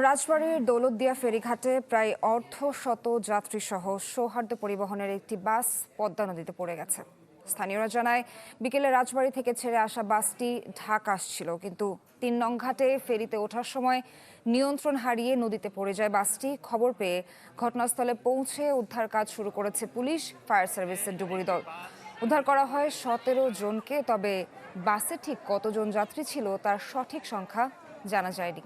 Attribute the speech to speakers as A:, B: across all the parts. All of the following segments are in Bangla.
A: রাজবাড়ীর দৌলতদিয়া ফেরিঘাটে প্রায় অর্ধশত যাত্রীসহ সৌহার্দ্য পরিবহনের একটি বাস পদ্মা নদীতে পড়ে গেছে। স্থানীয়রা জানায়, বিকেলে রাজবাড়ী থেকে ছেড়ে আসা বাসটি ঢাকা আসছিল, কিন্তু ৩ নং ঘাটে ফেরিতে ওঠার সময় নিয়ন্ত্রণ হারিয়ে নদীতে পড়ে যায় বাসটি। খবর পেয়ে ঘটনাস্থলে পৌঁছে উদ্ধার কাজ শুরু করেছে পুলিশ, ফায়ার সার্ভিসের ডুবুরি দল। উদ্ধার করা হয় ১৭ জনকে, তবে বাসে ঠিক কতজন যাত্রী ছিল তার সঠিক সংখ্যা জানা যায়নি।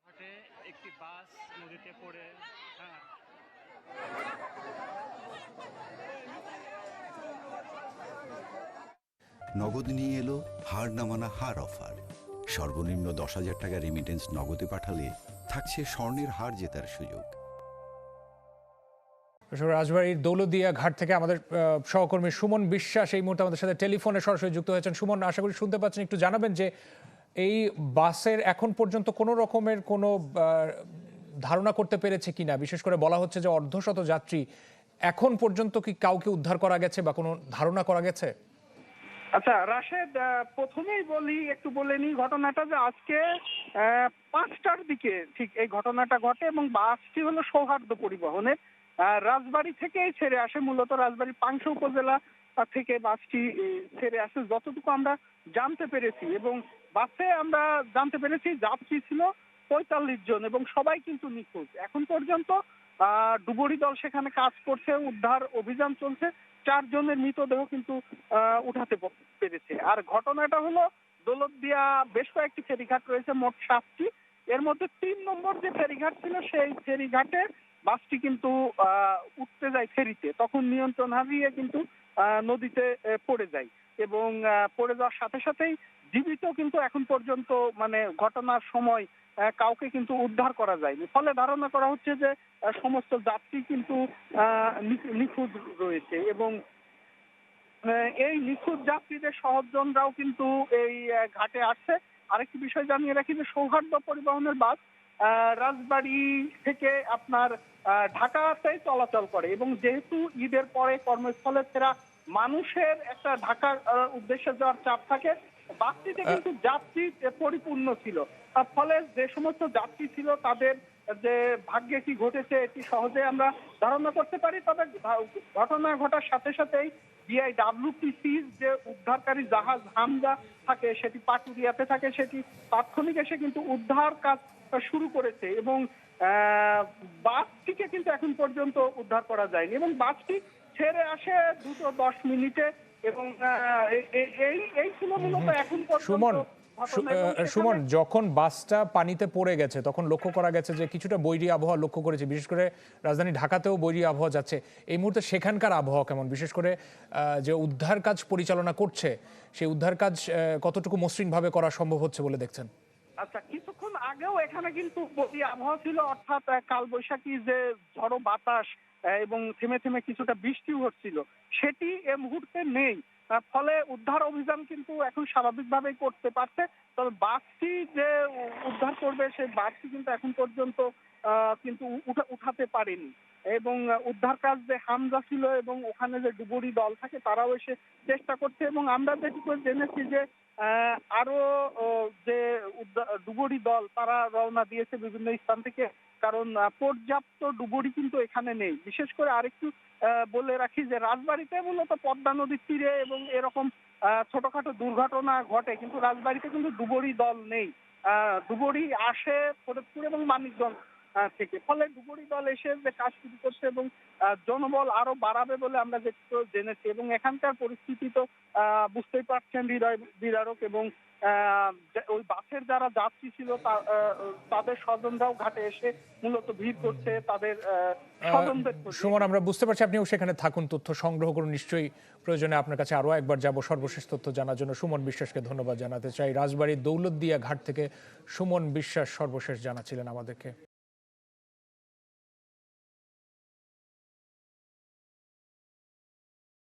B: ঘাটে একটি বাস নদীতে পড়ে
C: নগদ নিয়ে এলো হার না মানা হার অফার। সর্বনিম্ন ১০,০০০ টাকা রেমিটেন্স নগদে পাঠালে থাকছে স্বর্ণের হার জেতার সুযোগ।
D: রাজবাড়ীর দৌলতদিয়া ঘাট থেকে আমাদের সহকর্মী সুমন বিশ্বাস এই মুহূর্তে আমাদের সাথে টেলিফোনে সরাসরি যুক্ত হয়েছেন। সুমন, আশা করি শুনতে পাচ্ছেন। একটু জানাবেন যে এই বাসের এখন পর্যন্ত কোনো রকমের কোনো ধারণা করতে পেরেছে কিনা? বিশেষ করে বলা হচ্ছে যে অর্ধশত যাত্রী, এখন পর্যন্ত কি কাউকে উদ্ধার করা গেছে বা কোনো ধারণা করা গেছে?
E: আচ্ছা রাশেদ, প্রথমেই একটু বলে নিই ঘটনাটা, যে আজকে ৫টার দিকে ঠিক এই ঘটনাটা ঘটে এবং বাসটি হলো সৌহার্দ্য পরিবহনের। রাজবাড়ী থেকেই ছেড়ে আসে, মূলত রাজবাড়ীর পাংশা উপজেলা থেকে বাসটি ছেড়ে আসে যতটুকু আমরা জানতে পেরেছি। এবং বাসে আমরা জানতে পেরেছি যাত্রী ছিল ৪৫ জন এবং সবাই কিন্তু নিখোঁজ। এখন পর্যন্ত ডুবুরি দল সেখানে কাজ করছে, উদ্ধার অভিযান চলছে। ৪ জনের মৃতদেহ কিন্তু উঠাতে পেরেছে। আর ঘটনাটা হলো দৌলতদিয়া বেশ কয়েকটি ফেরিঘাট রয়েছে, মোট ৭টি। এর মধ্যে ৩ নম্বর যে ফেরিঘাট ছিল সেই ফেরিঘাটে বাসটি কিন্তু উঠতে যায় ফেরিতে, তখন নিয়ন্ত্রণ হারিয়ে কিন্তু নদীতে পড়ে যায় এবং পড়ে যাওয়ার সাথে সাথেই জীবিত কিন্তু এখন পর্যন্ত মানে ঘটনার সময় কাউকে কিন্তু উদ্ধার করা যায়নি। ফলে ধারণা করা হচ্ছে যে সমস্ত যাত্রী কিন্তু নিখোঁজ রয়েছে এবং এই নিখোঁজ যাত্রীদের সহজনরাও কিন্তু এই ঘাটে আসছে। আরেকটি বিষয় জানিয়ে রাখি যে সৌহার্দ্য পরিবহনের বাস রাজবাড়ী থেকে আপনার ঢাকাতে চলাচল করে এবং যেহেতু ঈদের পরে কর্মস্থলে ফেরা মানুষের একটা ঢাকার উদ্দেশ্যে যাওয়ার চাপ থাকে, বাসটিতে কিন্তু যাত্রী পরিপূর্ণ ছিল। ফলে যে সমস্ত যাত্রী ছিল তাদের যে ভাগ্যে কি ঘটেছে এটি সহজে আমরা ধারণা করতে পারি। তবে ঘটনা ঘটার সাথে সাথেই বিআইডব্লিউটিসির যে উদ্ধারকারী জাহাজ হামজা থাকে, সেটি পাটুরিয়াতে থাকে, সেটি তাৎক্ষণিক এসে কিন্তু উদ্ধার কাজ শুরু করেছে এবং বাসটিকে কিন্তু এখন পর্যন্ত উদ্ধার করা যায়নি এবং বাসটি ছেড়ে আসে 2:10 এবং এই ছিল মূলত এখন পর্যন্ত।
D: সুমন, যখন বাসটা পানিতে পড়ে গেছে তখন লক্ষ্য করা গেছে যে কিছুটা বৈরী আবহাওয়া লক্ষ্য করেছে, বিশেষ করে রাজধানী ঢাকাতেও বৈরী আবহাওয়া যাচ্ছে। এই মুহূর্তে সেখানকার আবহাওয়া কেমন? বিশেষ করে যে উদ্ধার কাজ পরিচালনা করছে, সেই উদ্ধার কাজ কতটুকু মসৃণভাবে করা সম্ভব হচ্ছে বলে দেখছেন?
E: আচ্ছা, কিছুক্ষণ আগেও এখানে কিন্তু বৈরী আবহাওয়া ছিল, অর্থাৎ কালবৈশাখী যে ঝড়ো বাতাস এবং থেমে থেমে কিছুটা বৃষ্টিও হচ্ছিল, সেটি এ মুহূর্তে নেই। ফলে উদ্ধার অভিযান কিন্তু এখন স্বাভাবিকভাবেই করতে পারছে। তবে বাসটি যে উদ্ধার করবে সেই বাসটি কিন্তু এখন পর্যন্ত কিন্তু উঠাতে পারেনি এবং উদ্ধার কাজ যে হামজা ছিল এবং ওখানে যে ডুবুরি দল থাকে তারাও এসে চেষ্টা করছে এবং আমরা যেটুকু জেনেছি যে আরো যে ডুবুরি দল তারা রওনা দিয়েছে বিভিন্ন স্থান থেকে, কারণ পর্যাপ্ত ডুবুরি কিন্তু এখানে নেই। বিশেষ করে আরেকটু বলে রাখি যে রাজবাড়ীতে মূলত পদ্মা নদীর তীরে এবং এরকম ছোটখাটো দুর্ঘটনা ঘটে, কিন্তু রাজবাড়ীতে কিন্তু ডুবুরি দল নেই। ডুবুরি আসে ফরিদপুর এবং মানিকগঞ্জ থেকে। ফলে ডুবুরি দল এসে যে কাজ শুরু করছে এবং জনবল আরো বাড়াবে বলে আমরা যেটুকু জেনেছি এবং এখানকার পরিস্থিতি তো বুঝতেই পারছেন হৃদয় বিদারক এবং ওই বাসের যারা যাত্রী ছিল তাদের স্বজনরাও ঘাটে এসে মূলত ভিড় করছে তাদের স্বজনদের।
D: সুমন, আমরা বুঝতে পারছি আপনিও সেখানে থাকুন, তথ্য সংগ্রহ করুন। নিশ্চয়ই প্রয়োজনে আপনার কাছে আরো একবার যাব সর্বশেষ তথ্য জানার জন্য। সুমন বিশ্বাসকে ধন্যবাদ জানাতে চাই। রাজবাড়ীর দৌলতদিয়া ঘাট থেকে সুমন বিশ্বাস সর্বশেষ জানাচ্ছিলেন আমাদেরকে।